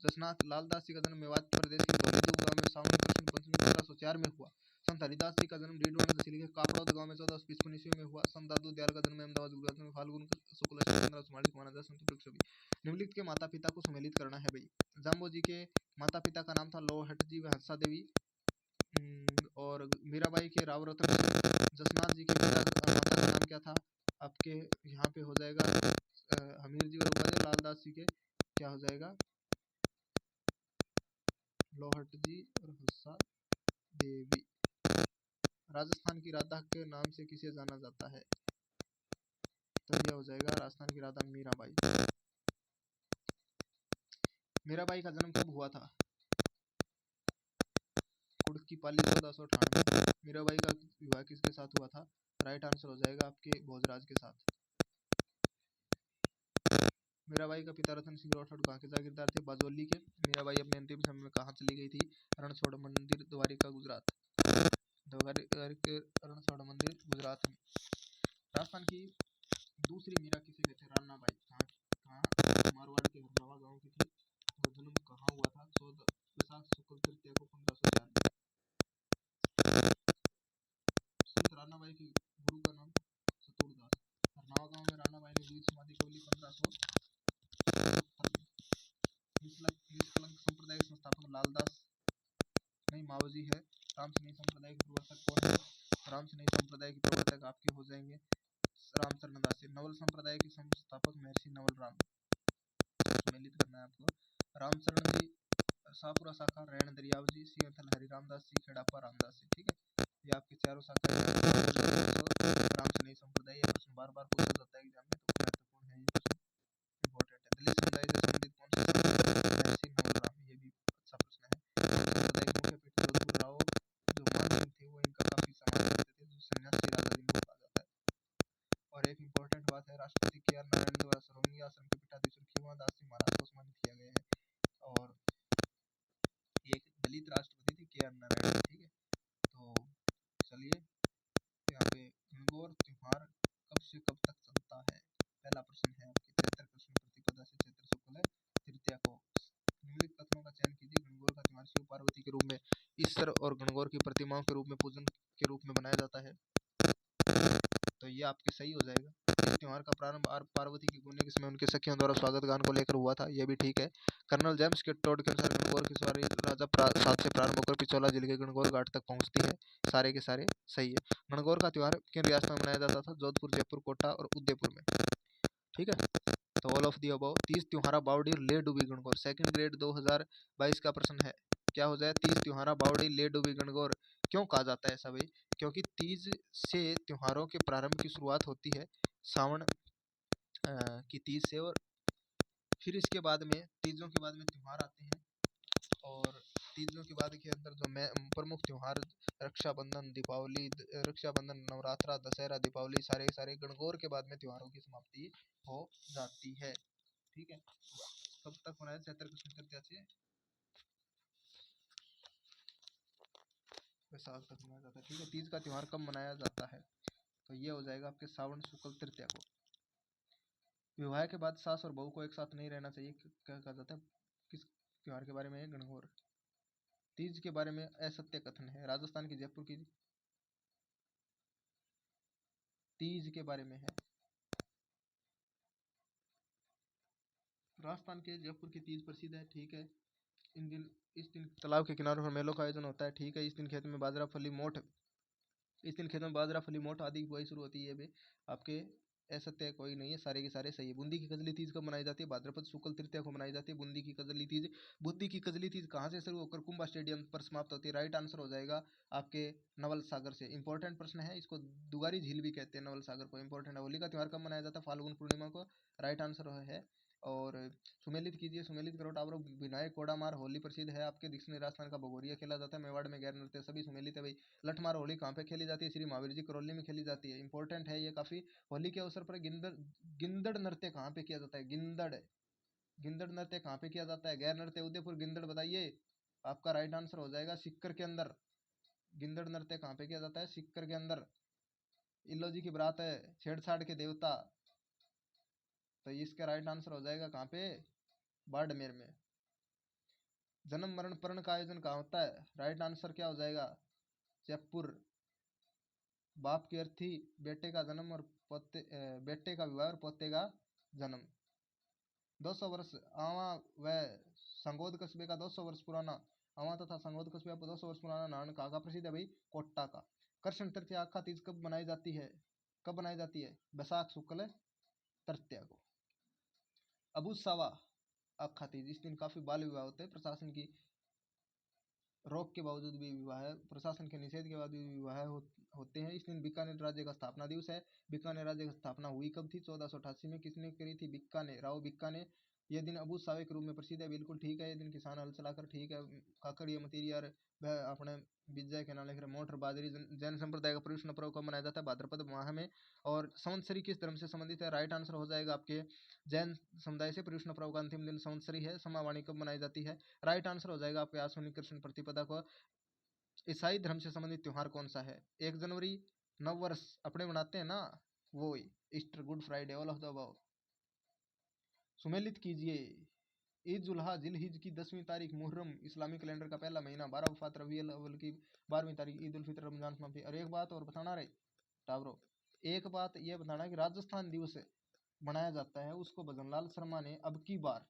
जसनाथ लालदास जी का जन्म मेवात प्रदेश के धौलीदेव गांव में सावन कृष्ण पंचमी 1504 में हुआ। संत हरिदास जी का जन्म डीडवाना तहसील के कापड़ौद गांव में 1455 ईस्वी में हुआ। संत दादू दयाल का जन्म अहमदाबाद गुजरात में फाल्गुन शुक्ल 1544 माना जाता है। संत सभी निम्नलिखित के माता पिता को सम्मिलित करना है भाई। जाम्बो जी के माता पिता का नाम था लोहट जी व हंसा देवी, और मीराबाई के राव रतन सिंह। जसनाथ जी के माता का नाम क्या था, आपके यहाँ पे हो जाएगा हमीर जी और रूपा। लालदास जी के क्या हो जाएगा, लोहट जी और हंसा देवी। राजस्थान की राधा के नाम से किसे जाना जाता है, तो यह हो जाएगा राजस्थान की राधा मीराबाई। मीराबाई का जन्म कब हुआ था, कुड़की पाली 1498। मीराबाई का विवाह किसके साथ हुआ था, राइट आंसर हो जाएगा आपके भोजराज के साथ। मीराबाई का पिता रतन सिंह राठौड़ कहाँ के जागीरदार थे, बाजोली के। मीराबाई अपने अंतिम समय में कहाँ चली गई थी, रणछोड़ मंदिर द्वारिका गुजरात। रणछोड़ मंदिर गुजरात में। राजस्थान की दूसरी मीरा किसे कहते हैं, रानाबाई। कहाँ मारवाड़ के हरनावा गांव की थी, और जन्म कहाँ हुआ था, 14 वैशाख शुक्ल तृतीया को 1504 में। संत रानाबाई के गुरु का नाम सतुरदास। हरनावा गांव में रानाबाई ने वीर समाधि कब ली, 1577 में। निष्कलंक संप्रदाय के संस्थापक लालदास नहीं मावजी है। रामसनेही संप्रदाय के प्रवर्तक कौन है, रामसनेही संप्रदाय के प्रवर्तक आपके हो जाएंगे रामचरण दासी। नवल संप्रदाय के संस्थापक महर्षि नवल राम, सम्मिलित करना है आपको। रामचरण जी, शाहपुरा शाखा रैण दरियाव जी, सिंहथल हरिराम दास जी, खेड़ापा रामदास जी। ठीक है, ये आपके चारों शाखा रामचंद्र संप्रदाय। ये प्रश्न बार बार पूछा जाता है एग्जाम में, तो महत्वपूर्ण है ये प्रश्न, इंपॉर्टेंट है। दलित समुदाय से संबंधित कौन सा महर्षि नवल राम, ये भी अच्छा प्रश्न है। समुदाय के मुख्य पीठ जोधपुर राव जो मान सिंह थे वो इनका काफी सम्मान करते थे, जो सन्यासी राजा जिनको कहा जाता है। और एक इंपॉर्टेंट बात है, राष्ट्रपति के.आर. नारायण द्वारा सरोंगी आश्रम के पीठाधीश्वर खेमा दास जी महाराज को सम्मानित किया गया है। और एक दलित राष्ट्रपति थे के.आर. नारायण। ठीक है, तो चलिए यहाँ पे गणगौर त्योहार कब से कब तक चलता है, पहला प्रश्न है आपके। चैत्र कृष्ण प्रतिपदा से चैत्र शुक्ल तृतीया को। निम्नलिखित कथनों का चयन कीजिए। गणगौर का त्योहार शिव पार्वती के रूप में ईश्वर और गणगौर की प्रतिमाओं के रूप में पूजन के रूप में मनाया जाता है, तो ये आपके सही हो जाएगा। इस त्योहार का प्रारंभ पार्वती के गुणने के समय उनके सखियों द्वारा स्वागत गान को लेकर हुआ था, यह भी ठीक है। कर्नल जेम्स के टोड के अनुसार गणगौर की सवारी राजा सात से प्रारंभ होकर पिछोला जिले के गणगौर घाट तक पहुंचती है, सारे के सारे सही है। गणगौर का त्योहार किन रियासत में मनाया जाता था? जोधपुर, जयपुर, कोटा और उदयपुर में। ठीक है, तो all of the above. Teej त्योहारा बावड़ी ले डूबी गणगौर, सेकंड ग्रेड 2022 का प्रश्न है। क्या हो जाए? तीज त्योहारा बावड़ी ले डूबी गणगौर। क्यों कहा जाता है ऐसा भाई? क्योंकि तीज से त्योहारों के प्रारंभ की शुरुआत होती है, सावन की तीज से, और फिर इसके बाद में तीजों के बाद में त्योहार आते हैं। और तीजों के बाद के अंदर जो प्रमुख त्योहार रक्षाबंधन, दीपावली, रक्षाबंधन, नवरात्रा, दशहरा, दीपावली, सारे सारे गणगौर के बाद में त्योहारों की समाप्ति हो जाती है। ठीक है, कब तक मनाया? चैत्र कृष्ण तृतीया से वैशाख तक मनाया जाता है। ठीक है, तीज का त्योहार कब मनाया जाता है? तो ये हो जाएगा आपके श्रावण शुक्ल तृतीया को। विवाह के बाद सास और बहू को एक साथ नहीं रहना चाहिए, क्या कहा जाता है? किस त्योहार के बारे में है? गणगौर। तीज के बारे में असत्य कथन है, राजस्थान की जयपुर की तीज के बारे में है। राजस्थान के जयपुर की तीज प्रसिद्ध है। ठीक है, इस दिन तालाब के किनारों पर मेलों का आयोजन होता है। ठीक है, इस दिन खेत में बाजरा, फली, मोठ, इस दिन खेतों में बाजरा, फली, मोठ आदि की बुआई शुरू होती है। भी आपके असत्य कोई नहीं है, सारे के सारे सही है। बूंदी की कजली तीज कब मनाई जाती है? भाद्रपद शुक्ल तृतीया को मनाई जाती है बूंदी की कजली तीज। बूंदी की कजली तीज कहाँ से शुरू होकर कुंभा स्टेडियम पर समाप्त होती है? राइट आंसर हो जाएगा आपके नवल सागर से। इंपॉर्टेंट प्रश्न है, इसको दुगारी झील भी कहते हैं नवल सागर को, इंपॉर्टेंट है। होली का त्योहार कब मनाया जाता है? फाल्गुन पूर्णिमा को, राइट आंसर है। और सुमेलित कीजिए। सुमेलित करो टावरों विनायक कोडामार। होली प्रसिद्ध है आपके दक्षिणी राजस्थान का भगोरिया खेला जाता है, मेवाड़ में गैर नृत्य सभी सुमेलित है भाई। लठमार होली कहाँ पे खेली जाती है? श्री महावीर जी करौली में खेली जाती है, इंपॉर्टेंट है ये काफी। होली के अवसर पर गिंदड़ नृत्य कहाँ पे किया जाता है? गिंदड़ नृत्य कहाँ पे किया जाता है? गैर नृत्य उदयपुर। गिंदड़ बताइए, आपका राइट आंसर हो जाएगा सिक्कर के अंदर। गिंदड़ नृत्य कहाँ पे किया जाता है? सिक्कर के अंदर। इल्लो जी की बारात है, छेड़छाड़ के देवता, तो इसका राइट आंसर हो जाएगा कहाँ पे? बाड़मेर में। जन्म मरण परण का आयोजन कहाँ होता है? राइट आंसर क्या हो जाएगा? जयपुर। बाप की अर्थी, बेटे का जन्म और बेटे का विवाह और पोते का जन्म। 200 वर्ष आवा व संगोद कस्बे का 200 वर्ष पुराना आवा तथा संगोद कस्बे का 200 वर्ष पुराना नारायण का प्रसिद्ध है भाई कोट्टा का। कृष्ण तृतीया अखा तीज कब मनाई जाती है? कब मनाई जाती है? बैसाख शुक्ल तृतीया को। अबू सवा अखा तीज, इस दिन काफी बाल विवाह होते हैं, प्रशासन की रोक के बावजूद भी विवाह, प्रशासन के निषेध के बाद भी विवाह होते हैं। इस दिन बीकानेर राज्य का स्थापना दिवस है। बीकानेर राज्य की स्थापना हुई कब थी? 1488 में। किसने करी थी? बिक्का ने, राव बिक्का ने। यह दिन अबू सावे के रूप में प्रसिद्ध है, बिल्कुल ठीक है। ये दिन किसान हल चलाकर, ठीक है, काकड़िया मतीरिया वह अपने विजय के नाम लिख रहे। मोटर बाजरी। जैन संप्रदाय का प्रयुष्ण पर्व कब मनाया जाता है? भाद्रपद माह में। और संवत्सरी किस धर्म से संबंधित है? राइट आंसर हो जाएगा आपके जैन समुदाय से। प्रयुष्ण पर्व का अंतिम दिन संवत्सरी है। समावाणी कब मनाई जाती है? राइट आंसर हो जाएगा आपके आश्विनी कृष्ण प्रतिपदा को। ईसाई धर्म से संबंधित त्योहार कौन सा है? 1 जनवरी नव वर्ष अपने मनाते हैं ना, वो Easter, Good Friday, all of the above. सुमेलित कीजिए। ईद जुल्हा जिलहिज की 10वीं तारीख, मुहर्रम इस्लामी कैलेंडर का पहला महीना, 12 वफात रबीउल अव्वल की 12वीं तारीख, ईद उल फित्र रमजान समाप्ति। और एक बात और बताना रे टावरो, एक बात ये बताना कि राजस्थान दिवस मनाया जाता है, उसको भजनलाल शर्मा ने अब की बार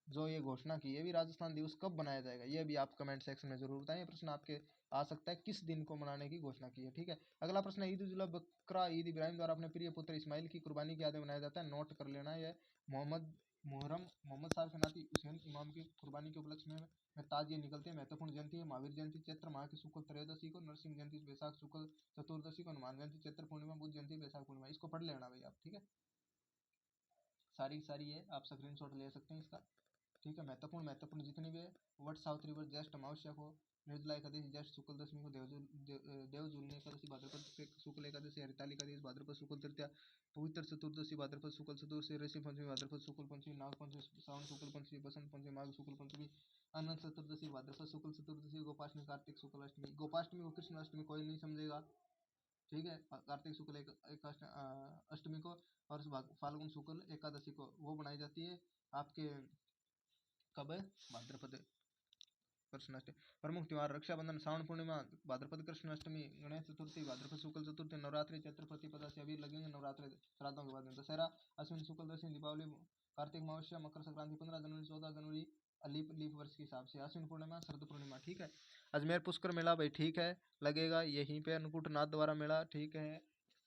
जो ये घोषणा की है भी, राजस्थान दिवस कब बनाया जाएगा, ये भी आप कमेंट सेक्शन में जरूर बताएं। ये प्रश्न आपके आ सकता है, किस दिन को मनाने की घोषणा की है। ठीक है, अगला प्रश्न है, ईद उल जुहा बकरा ईद इब्राहिम द्वारा अपने प्रिय पुत्र इस्माइल की कुर्बानी की याद में मनाया जाता है। नोट कर लेना, यह मोहम्मद साहब के नाती हुसैन इमाम की कुर्बानी के उपलक्ष्य में ताजिए निकलते हैं। महत्वपूर्ण जयंती है महावीर जयंती चैत्र माह की शुक्ल त्रयोदशी को, नरसिंह जयंती वैशाख शुक्ल चतुर्दशी को, हनुमान जयंती चैत्र पूर्णिमा, बुद्ध जयंती वैशाख पूर्णिमा। इसको पढ़ लेना भाई आप। ठीक है, सारी सारी है, आप स्क्रीनशॉट ले सकते हैं इसका। ठीक है, महत्वपूर्ण जितनी भी है, वट सावित्री व्रत ज्येष्ठ अमावस्या को, निर्जला एकादशी ज्येष्ठ शुक्ल दशमी को, देवजुलनी एकादशी भाद्रपद शुक्ल एकादशी, हरिताली एकादशी भाद्रपद शुक्ल तृतीया, पवित्र चतुर्दशी भाद्रपद शुक्ल चतुर्दशी, ऋषि पंचमी भाद्रपद शुक्ल पंचमी, नाग पंचमी श्रावण शुक्ल पंचमी, बसंत पंचमी माघ शुक्ल पंचमी, अनंत चतुर्दशी भाद्रपद शुक्ल चतुर्दशी, गोपाष्टमी कार्तिक शुक्ल अष्टमी। गोपाष्टमी को कृष्ण अष्टमी कोई नहीं समझेगा। ठीक है, कार्तिक शुक्ल अष्टमी को और फाल्गुन शुक्ल एकादशी को वो बनाई जाती है आपके, कब है, भाद्रपद कृष्ण अष्टमी। प्रमुख त्योहार रक्षाबंधन, श्रावण पूर्णिमा, भाद्रपद कृष्ण अष्टमी, गणेश चतुर्थी, भाद्रपद शुक्ल चतुर्थी, नवरात्रि चैत्र प्रतिपदा से अभी लगेंगे नवरात्रि श्राद्धों के बाद में, दशहरा अश्विन शुक्ल दशमी, दीपावली कार्तिक अमावस्या, मकर संक्रांति 15 जनवरी 14 जनवरी लीप लीप वर्ष के हिसाब से, अश्विन पूर्णिमा शरद पूर्णिमा। ठीक है, अजमेर पुष्कर मेला भाई ठीक है लगेगा यहीं पे, अन्नकूट नाथ द्वारा मेला ठीक है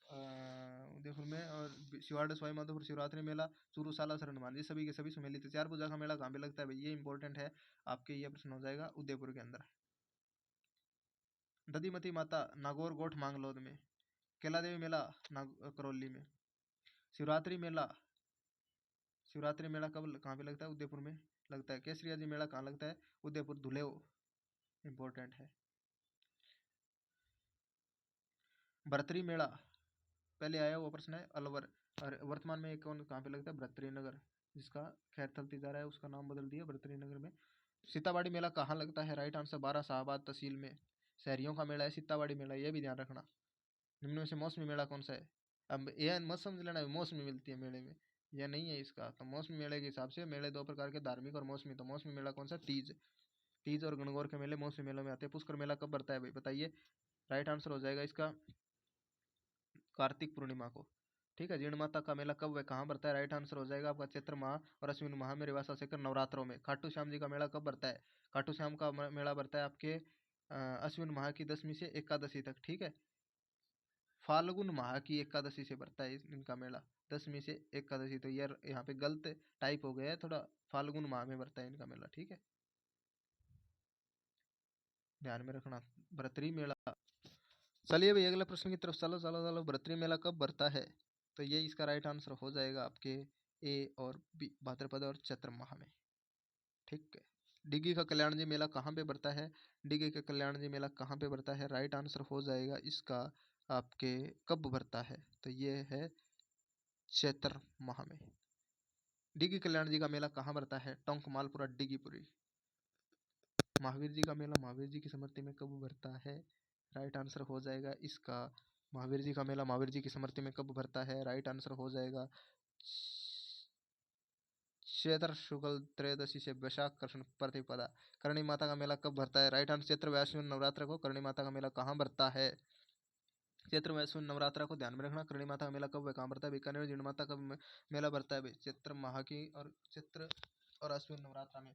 उदयपुर में, और शिवाड़ सवाई माधोपुर शिवरात्रि मेला, चूरू सालासर हनुमान जी सभी के सभी सुमेलित। चार पूजा का मेला कहाँ पे लगता है भाई, ये इंपॉर्टेंट है आपके, ये प्रश्न हो जाएगा उदयपुर के अंदर। दधिमती माता नागौर गोठ मांगलोद में, कैला देवी मेला करौली में, शिवरात्रि मेला, शिवरात्रि मेला कब कहाँ पे लगता है, उदयपुर में लगता है। केसरिया जी मेला कहाँ लगता है, उदयपुर धुलेव, इंपॉर्टेंट है। भरतरी मेला पहले आया वो प्रश्न है, अलवर, और वर्तमान में एक कौन कहाँ पे लगता है, भरतरी नगर, जिसका खैर थलती जा रहा है उसका नाम बदल दिया भरतरी नगर में। सीताबाड़ी मेला कहाँ लगता है, राइट आंसर 12 शाहबाद तहसील में, शहरियों का मेला है सीताबाड़ी मेला, ये भी ध्यान रखना। निम्न में से मौसमी मेला कौन सा है, अब यह मत समझ लेना मौसमी मिलती है मेले में, यह नहीं है इसका, तो मौसमी मेले के हिसाब से मेले दो प्रकार के, धार्मिक और मौसमी, तो मौसमी मेला कौन सा, तीज, तीज और गणगौर के मेले मौसमी मेलों में आते हैं। पुष्कर मेला कब बढ़ता है भाई बताइए, राइट आंसर हो जाएगा इसका कार्तिक पूर्णिमा को। ठीक है, जीण माता का मेला कब व कहाँ बढ़ता है, राइट आंसर हो जाएगा आपका चैत्र माह और अश्विन माह में रेवासा से कर नवरात्रों में। खाटू श्याम जी का मेला कब बढ़ता है, खाटू श्याम का मेला बढ़ता है आपके अश्विन माह की दशमी से एकादशी तक। ठीक है, फाल्गुन माह की एकादशी से बढ़ता है इनका मेला, दशमी से एकादशी, तो यार यहाँ पे गलत टाइप हो गया है थोड़ा, फाल्गुन माह में बढ़ता है इनका मेला। ठीक है, ध्यान में रखना। भरतरी मेला, चलिए भाई अगले प्रश्न की तरफ चलो चलो चलो, भरतरी मेला कब बढ़ता है, तो ये इसका राइट आंसर हो जाएगा आपके ए और बी, भाद्रपद और चैत्र माह में। ठीक है, डिग्गी का कल्याण जी मेला कहाँ पे बढ़ता है, डिग्गी का कल्याण जी मेला कहाँ पे बढ़ता है, राइट आंसर हो जाएगा इसका आपके कब बढ़ता है, तो ये है चैत्र माह में। डिग्गी कल्याण जी का मेला कहाँ बढ़ता है, टोंक मालपुरा डिग्गीपुरी। महावीर जी का मेला महावीर जी की स्मृति में कब बढ़ता है, राइट आंसर हो जाएगा इसका महावीर जी का मेला महावीर जी की स्मृति में कब बढ़ता है, राइट आंसर हो जाएगा चैत्र शुक्ल त्रयोदशी से वैशाख कृष्ण प्रतिपदा। करणी माता का मेला कब भरता है, राइट आंसर चैत्र वैश्विन नवरात्र को करणी माता का मेला कहाँ भरता है, चैत्र वैश्विन नवरात्र को ध्यान में रखना। करणी माता का मेला कब व कहाँ भरता है, बीकानेर जीण माता का मेला भरता है चैत्र माह की और चैत्र और अश्विन नवरात्र में।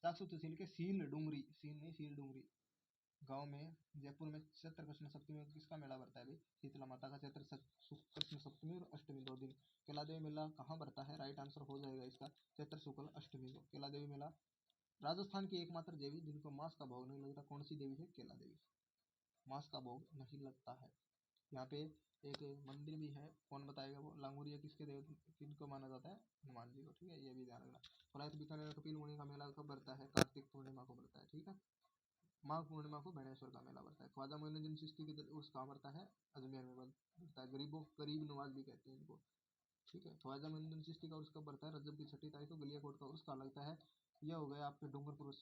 चाकसू तहसील के सील डूंगरी, सील नहीं सील डूंगरी गांव में जयपुर में चैत्र कृष्ण सप्तमी में किसका मेला भरता है भाई, शीतला माता का, चैत्र कृष्ण सप्तमी और अष्टमी 2 दिन। केला देवी मेला कहाँ भरता है, राइट आंसर हो जाएगा इसका चैत्र शुक्ल अष्टमी को, केला देवी मेला। राजस्थान की एकमात्र देवी जिनको मांस का भोग नहीं लगता कौन सी देवी है, केला देवी, मांस का भोग नहीं लगता है। यहाँ पे एक मंदिर भी है, कौन बताएगा वो, लांगुरिया किसके देव किनको माना जाता है, हनुमान जी को। ठीक है, ये भी ध्यान रखना। फलायत बीकानेर कपिल मुनि का मेला कब भरता है, कार्तिक पूर्णिमा को भरता है। ठीक है, माघ पूर्णिमा को बेणेश्वर का मेला भरता है। ख्वाजा मोइनुद्दीन चिश्ती की उर्स कहाँ भरता है, अजमेर में भरता है, गरीबों गरीब नवाज भी कहते हैं इनको। ठीक है, ख्वाजा मोइनुद्दीन चिश्ती का उर्स कब भरता है, रजब की 6ठी तारीख को गलियाकोट का उर्स कहाँ लगता है, यह हो गया आपके डूंगरपुर,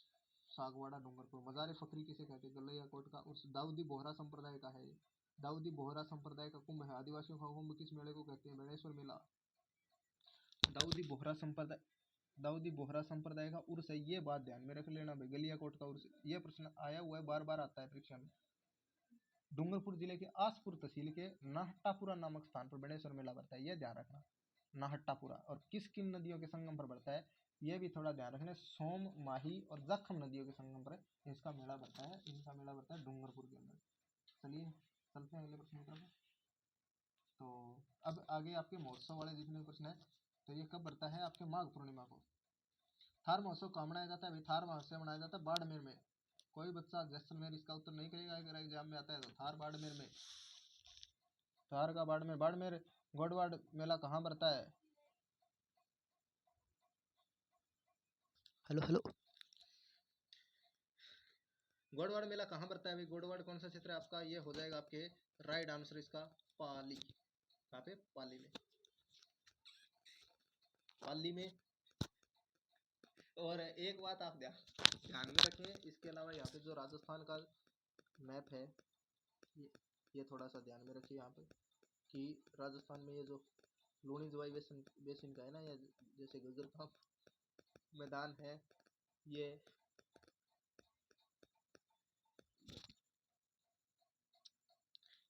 सागवाड़ा डूंगरपुर। मजार फकरी किसे कहते हैं, गलियाकोट का उर्स दाऊदी बोहरा संप्रदाय का है, दाऊदी बोहरा संप्रदाय का कुंभ है। आदिवासियों का कुंभ किस मेले को कहते हैं, बेणेश्वर मेला। दाऊदी बोहरा संप्रदाय, दाऊदी बोहरा संप्रदाय का उर्स है, ये बात ध्यान में रख लेना भाई, गलियाकोट का उर्स, ये प्रश्न आया हुआ है, बार बार आता है परीक्षा में। डूंगरपुर जिले के आसपुर तहसील के नाहट्टापुरा नामक स्थान पर बेणेश्वर मेला बढ़ता है, यह ध्यान रखना। नाहट्टापुरा, और किस किन नदियों के संगम पर बढ़ता है, ये भी थोड़ा ध्यान रखना। सोम, माही और जखम नदियों के संगम पर इसका मेला बढ़ता है। इनका मेला बढ़ता है डूंगरपुर के अंदर। चलिए चलते हैं अगले प्रश्न की तरफ। तो अब आगे आपके महोत्सव वाले जितने प्रश्न है, तो ये कब बढ़ता है? आपके माघ पूर्णिमा को थार महोत्सव कहाँ मनाया जाता है भाई? थार महोत्सव मनाया जाता है बाड़मेर में। कोई बच्चा जैसलमेर इसका उत्तर नहीं करेगा अगर एग्जाम में आता है तो। थार बाड़मेर में, थार का बाड़मेर। बाड़मेर गोडवाड़ मेला कहाँ बढ़ता है? हेलो हेलो, गोडवाड़ मेला कहाँ बढ़ता है भाई? गोडवाड़ कौन सा क्षेत्र है आपका? ये हो जाएगा आपके राइट आंसर इसका पाली। कहाँ पे? पाली में, पाली में। और एक बात आप ध्यान में रखें, इसके अलावा यहाँ पे जो राजस्थान का मैप है, ये थोड़ा सा ध्यान में रखिए यहाँ पे कि राजस्थान में ये जो लूणी जवाई बेसिन का है ना, ये जैसे गगर का मैदान है, ये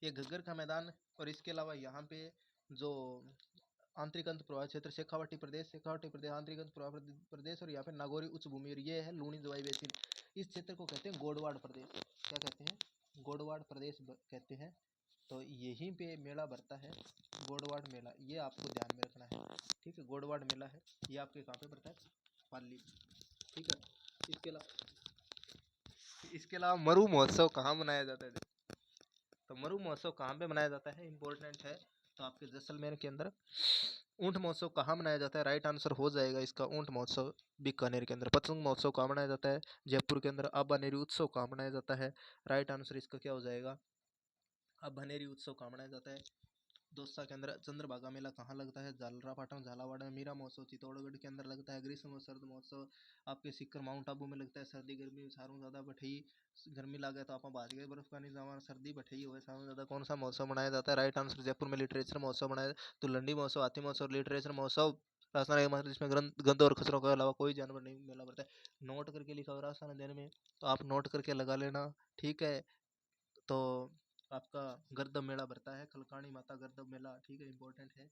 घग्गर का मैदान। और इसके अलावा यहाँ पे जो आंतरिक अंत प्रवाह क्षेत्र शेखावाटी प्रदेश आंतरिक अंत प्रवाह प्रदेश, और यहाँ पे नागौरी उच्च भूमि, और ये है लूणी जवाई बेसिन। इस क्षेत्र को कहते हैं गोडवाड़ प्रदेश। क्या कहते हैं? गोडवाड़ प्रदेश कहते हैं। तो यहीं पे मेला भरता है, गोडवाड़ मेला। ये आपको ध्यान में रखना है, ठीक है। गोडवाड़ मेला है, ये आपके कहाँ पे भरता है? पाली, ठीक है। इसके अलावा मरु महोत्सव कहाँ मनाया जाता है? तो मरु महोत्सव कहाँ पे मनाया जाता है? इंपॉर्टेंट है। तो आपके जैसलमेर के अंदर। ऊंट महोत्सव कहाँ मनाया जाता है? राइट आंसर हो जाएगा इसका ऊंट महोत्सव बीकानेर के अंदर। पतंग महोत्सव कहाँ मनाया जाता है? जयपुर के अंदर। आबानेरी उत्सव कहाँ मनाया जाता है? राइट आंसर इसका क्या हो जाएगा? आबानेरी उत्सव कहाँ मनाया जाता है? दौसा के अंदर। चंद्रभागा मेला कहाँ लगता है? झालरापाटन झालावाड़ में। मीरा महोत्सव चित्तौड़गढ़ के अंदर लगता है। ग्रीष्म और सर्द महोत्सव आपके सीकर माउंट आबू में लगता है। सर्दी गर्मी सारों ज्यादा बठई, गर्मी लागे तो आप बाहर गए बर्फ का निजाम, सर्दी बठई हुए सारों ज्यादा कौन सा महोत्सव मनाया जाता है? राइट आंसर जयपुर में लिटरेचर महोत्सव मनाया। तो लंडी महोत्सव, हाथी महोत्सव, लिटरेचर महोत्सव राजस्थान एकमात्र जिसमें गंध और खसरों के अलावा कोई जानवर नहीं मेला भरता है। नोट करके लिखा हुआ राजस्थान अध्ययन में, तो आप नोट करके लगा लेना, ठीक है। तो आपका गर्दभ मेला भरता है, खलकाणी माता गर्दभ मेला, ठीक है, इंपॉर्टेंट है,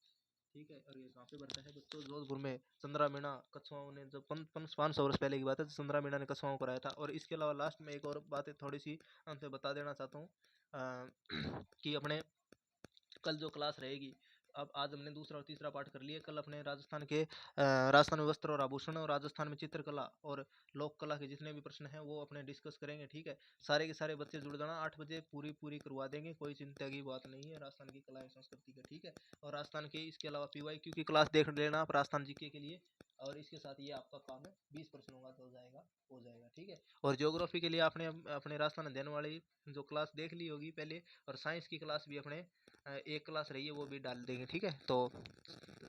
ठीक है। और ये कहाँ पे भरता है बच्चों? जोधपुर में। चंद्रा मीणा कछुआओं ने, जब 500 वर्ष पहले की बात है, चंद्रा मीणा ने कछुआओं को कराया था। और इसके अलावा लास्ट में एक और बात है, थोड़ी सी अंत में बता देना चाहता हूँ कि अपने कल जो क्लास रहेगी, अब आज हमने दूसरा और तीसरा पार्ट कर लिया। कल अपने राजस्थान में वस्त्र और आभूषण और राजस्थान में चित्रकला और लोक कला के जितने भी प्रश्न हैं वो अपने डिस्कस करेंगे, ठीक है। सारे के सारे बच्चे जुड़ जाना, 8 बजे पूरी करवा देंगे, कोई चिंता की बात नहीं है राजस्थान की कला एवं संस्कृति का, ठीक है। और राजस्थान के इसके अलावा PYQ की क्लास देख लेना आप राजस्थान GK के लिए। और इसके साथ ये आपका काम है, 20 प्रश्नों का हो जाएगा, ठीक है। और ज्योग्राफी के लिए आपने अपने राजस्थान अध्ययन वाली जो क्लास देख ली होगी पहले, और साइंस की क्लास भी अपने एक क्लास रही है वो भी डाल देंगे, ठीक है। तो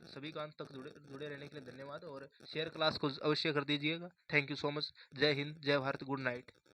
सभी का अंत तक जुड़े रहने के लिए धन्यवाद, और शेयर क्लास को अवश्य कर दीजिएगा। Thank you so much. जय हिंद, जय भारत, गुड नाइट।